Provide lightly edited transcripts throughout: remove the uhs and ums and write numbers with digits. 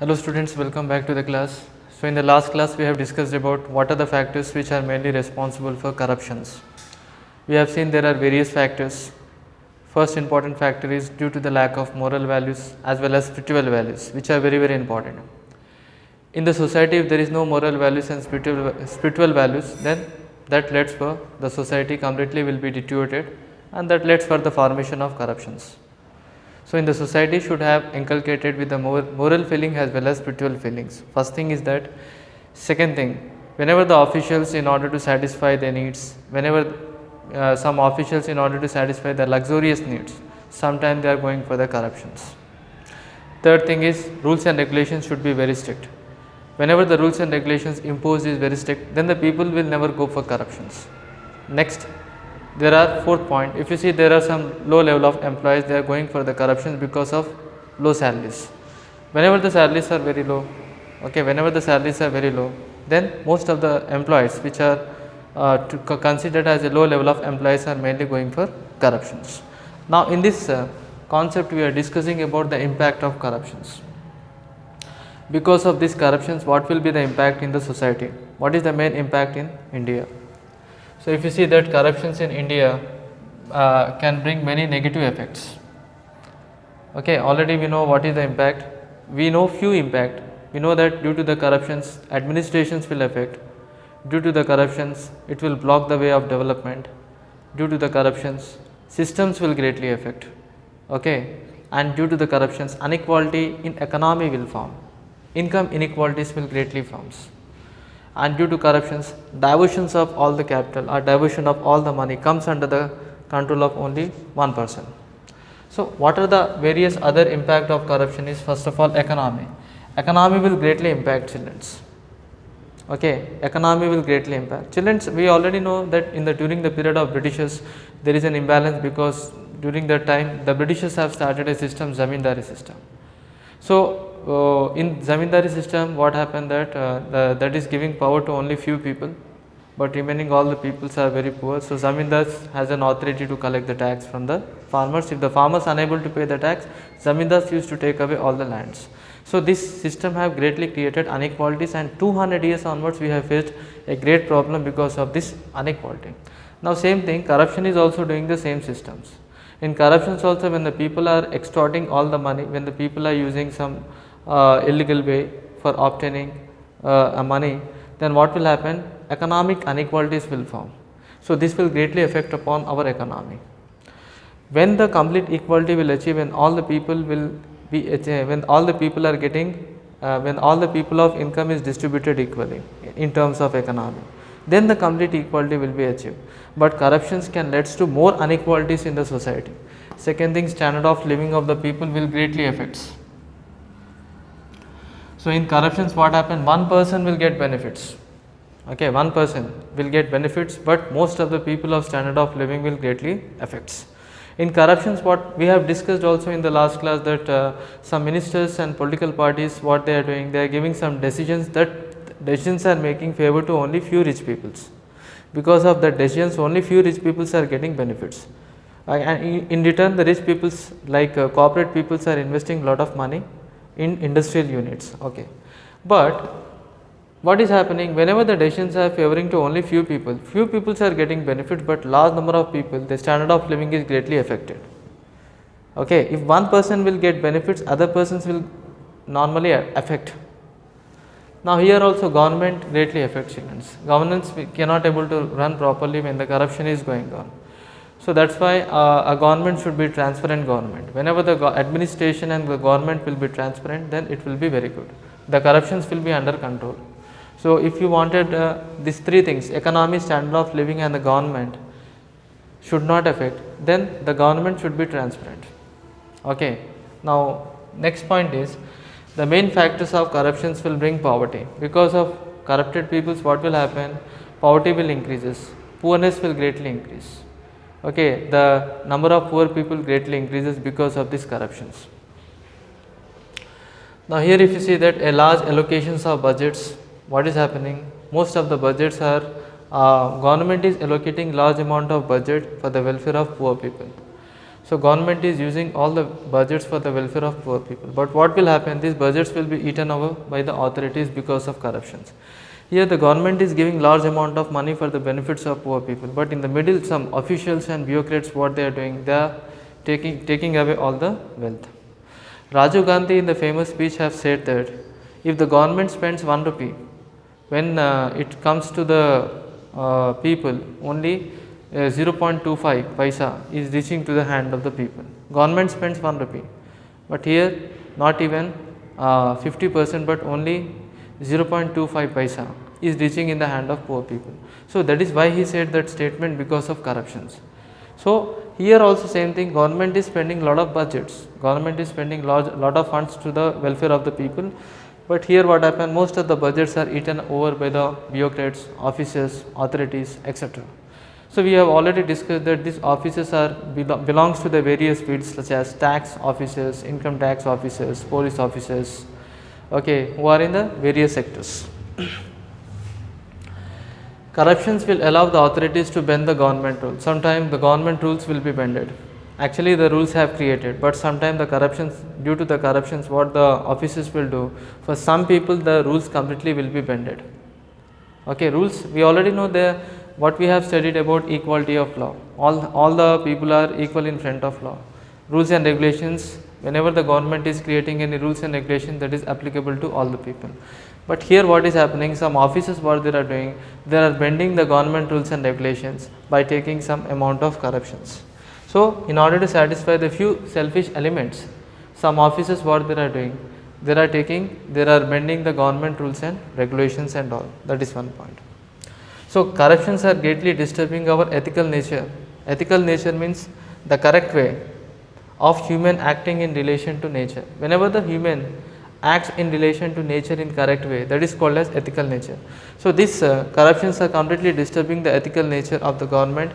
Hello students, welcome back to the class. So in the last class we have discussed about what are the factors which are mainly responsible for corruptions. We have seen there are various factors. First important factor is due to the lack of moral values as well as spiritual values, which are very important. In the society, if there is no moral values and spiritual values, then that leads for the society completely will be deteriorated, and that leads for the formation of corruptions. So in the society should have inculcated with the moral feeling as well as spiritual feelings. First thing is that. Second thing, whenever the officials in order to satisfy their needs, whenever some officials in order to satisfy their luxurious needs, sometimes they are going for the corruptions. Third thing is rules and regulations should be very strict. Whenever the rules and regulations imposed is very strict, then the people will never go for corruptions. Next, there are fourth point, if you see there are some low level of employees, they are going for the corruptions because of low salaries. Whenever the salaries are very low, then most of the employees which are considered as a low level of employees are mainly going for corruptions. Now in this concept we are discussing about the impact of corruptions. Because of these corruptions, what will be the impact in the society? What is the main impact in India? So if you see that corruptions in India can bring many negative effects. Okay, already we know what is the impact. We know few impact. We know that due to the corruptions, administrations will affect. Due to the corruptions, it will block the way of development. Due to the corruptions, systems will greatly affect. Okay, and due to the corruptions, inequality in economy will form. Income inequalities will greatly forms. And due to corruptions, diversions of all the capital or diversion of all the money comes under the control of only one person. So what are the various other impact of corruption is, first of all, economy. Economy will greatly impact children's. Okay, economy will greatly impact children's. We already know that during the period of Britishers, there is an imbalance because during that time the Britishers have started a system, zamindari system. So in zamindari system, what happened that that is giving power to only few people, but remaining all the peoples are very poor. So zamindars has an authority to collect the tax from the farmers. If the farmers unable to pay the tax, zamindars used to take away all the lands. So this system have greatly created inequalities, and 200 years onwards we have faced a great problem because of this inequality. Now same thing, corruption is also doing the same systems. In corruptions also, when the people are extorting all the money, when the people are using some illegal way for obtaining money, then what will happen? Economic inequalities will form. So this will greatly affect upon our economy. When the complete equality will achieve, when all the people will be when all the people are getting when all the people of income is distributed equally in terms of economy, then the complete equality will be achieved. But corruptions can lead to more inequalities in the society. Second thing, standard of living of the people will greatly affects. So in corruptions, what happens? One person will get benefits. Okay, one person will get benefits, but most of the people of standard of living will greatly affects. In corruptions, what we have discussed also in the last class, that some ministers and political parties, what they are doing, they are giving some decisions, that decisions are making favor to only few rich peoples. Because of that decisions, only few rich peoples are getting benefits. And in return, the rich peoples like corporate peoples are investing lot of money in industrial units. Okay, but what is happening, whenever the decisions are favoring to only few people are getting benefits, but large number of people, the standard of living is greatly affected. Okay, if one person will get benefits, other persons will normally affect. Now here also government greatly affects children. Governance cannot able to run properly when the corruption is going on. So that's why a government should be transparent government. Whenever the administration and the government will be transparent, then it will be very good. The corruptions will be under control. So if you wanted these three things, economy, standard of living and the government should not affect, then the government should be transparent. Okay. Now next point is, the main factors of corruptions will bring poverty. Because of corrupted peoples, what will happen? Poverty will increases, poorness will greatly increase. Okay, the number of poor people greatly increases because of these corruptions. Now here if you see that a large allocations of budgets, what is happening? Most of the budgets are government is allocating large amount of budget for the welfare of poor people. So government is using all the budgets for the welfare of poor people, but what will happen, these budgets will be eaten over by the authorities because of corruptions. Here the government is giving large amount of money for the benefits of poor people, but in the middle some officials and bureaucrats, what they are doing, they are taking away all the wealth. Rajiv Gandhi in the famous speech have said that if the government spends 1 rupee, when it comes to the people, only 0.25 paisa is reaching to the hand of the people. Government spends 1 rupee, but here not even 50%, but only 0.25 paisa is reaching in the hand of poor people. So that is why he said that statement, because of corruptions. So here also same thing, government is spending lot of budgets, government is spending lot of funds to the welfare of the people, but here what happened, most of the budgets are eaten over by the bureaucrats, officers, authorities, etc. So we have already discussed that these officers are belongs to the various fields such as tax officers, income tax officers, police officers, okay, who are in the various sectors. Corruptions will allow the authorities to bend the government rules. Sometimes the government rules will be bended. Actually the rules have created, but sometimes the corruptions, due to the corruptions, what the officers will do, for some people the rules completely will be bended. Okay, rules, we already know what we have studied about equality of law. All the people are equal in front of law. Rules and regulations, whenever the government is creating any rules and regulations, that is applicable to all the people. But here what is happening, some officers, what they are doing, they are bending the government rules and regulations by taking some amount of corruptions. So in order to satisfy the few selfish elements, some officers, what they are doing, they are bending the government rules and regulations and all. That is one point. So corruptions are greatly disturbing our ethical nature. Ethical nature means the correct way of human acting in relation to nature. Whenever the human acts in relation to nature in correct way, that is called as ethical nature. So these corruptions are completely disturbing the ethical nature of the government,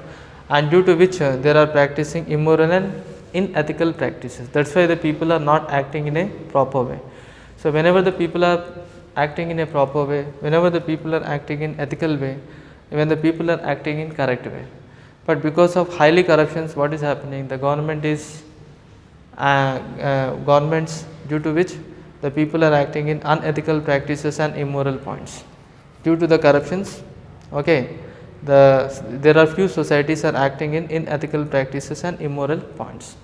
and due to which they are practicing immoral and unethical practices. That's why the people are not acting in a proper way. So whenever the people are acting in a proper way, whenever the people are acting in ethical way, when the people are acting in correct way, but because of highly corruptions, what is happening, the government is governments, due to which the people are acting in unethical practices and immoral points. Due to the corruptions, okay, there are few societies are acting in unethical practices and immoral points.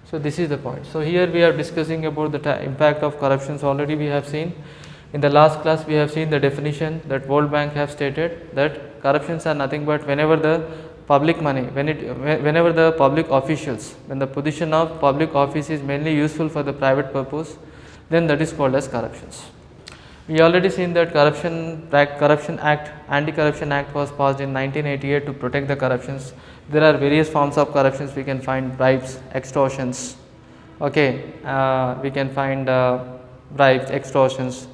So this is the point. So here we are discussing about the impact of corruptions. Already we have seen in the last class, we have seen the definition that World Bank have stated, that corruptions are nothing but whenever the public money, whenever the public officials, when the position of public office is mainly useful for the private purpose, then that is called as corruptions. We already seen that Corruption Act, Anti-Corruption Act was passed in 1988 to protect the corruptions. There are various forms of corruptions we can find: bribes, extortions, okay, we can find bribes, extortions,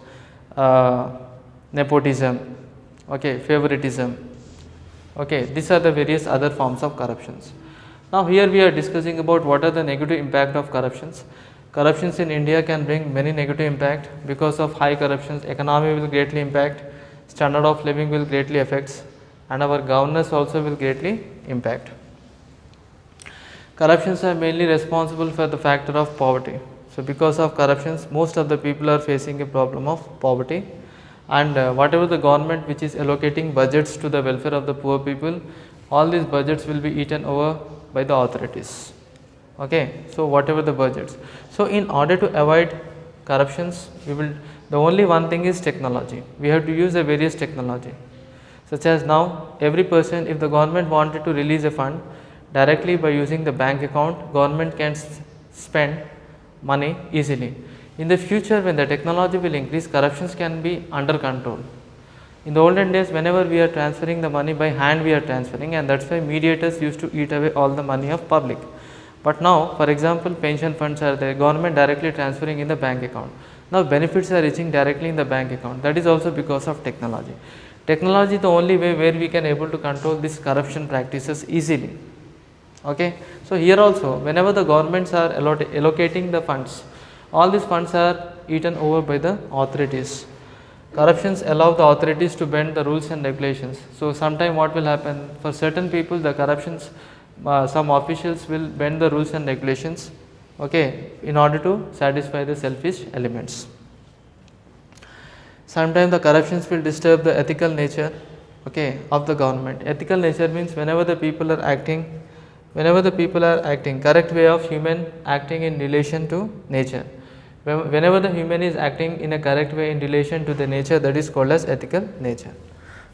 nepotism, okay, favoritism, okay, these are the various other forms of corruptions. Now here we are discussing about what are the negative impact of corruptions. Corruptions in India can bring many negative impact. Because of high corruptions, economy will greatly impact, standard of living will greatly affect, and our governance also will greatly impact. Corruptions are mainly responsible for the factor of poverty. So because of corruptions, most of the people are facing a problem of poverty, and whatever the government which is allocating budgets to the welfare of the poor people, all these budgets will be eaten over by the authorities. Okay, so whatever the budgets. So in order to avoid corruptions, the only one thing is technology. We have to use the various technology, such as now every person, if the government wanted to release a fund directly by using the bank account, government can spend money easily. In the future, when the technology will increase, corruptions can be under control. In the olden days, whenever we are transferring the money by hand, we are transferring, and that's why mediators used to eat away all the money of public. But now, for example, pension funds are there, government directly transferring in the bank account. Now benefits are reaching directly in the bank account. That is also because of technology. Technology is the only way where we can able to control these corruption practices easily. Okay. So here also, whenever the governments are allocating the funds, all these funds are eaten over by the authorities. Corruptions allow the authorities to bend the rules and regulations. So sometime what will happen, for certain people the corruptions some officials will bend the rules and regulations, okay, in order to satisfy the selfish elements. Sometimes the corruptions will disturb the ethical nature, okay, of the government. Ethical nature means whenever the people are acting, correct way of human acting in relation to nature. Whenever the human is acting in a correct way in relation to the nature, that is called as ethical nature.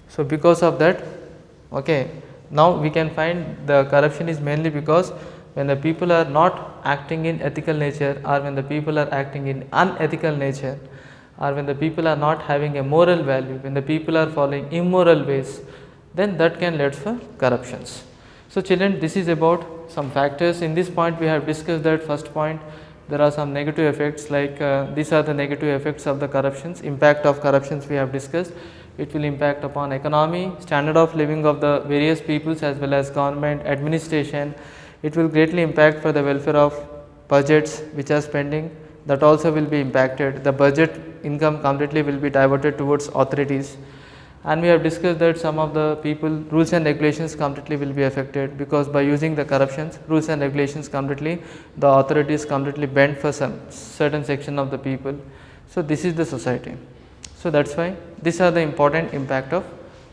So because of that, okay, now we can find the corruption is mainly because when the people are not acting in ethical nature, or when the people are acting in unethical nature, or when the people are not having a moral value, when the people are following immoral ways, then that can lead for corruptions. So children, this is about some factors. In this point we have discussed that first point, there are some negative effects, like these are the negative effects of the corruptions. Impact of corruptions we have discussed. It will impact upon economy, standard of living of the various peoples as well as government, administration. It will greatly impact for the welfare of budgets which are spending, that also will be impacted. The budget income completely will be diverted towards authorities, and we have discussed that some of the people, rules and regulations completely will be affected, because by using the corruptions, rules and regulations completely, the authorities completely bent for some certain section of the people. So this is the society. So that is why these are the important impact of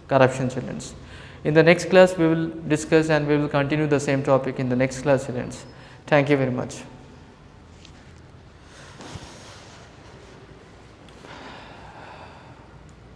corruption, children. In the next class we will discuss and we will continue the same topic in the next class, children. Thank you very much.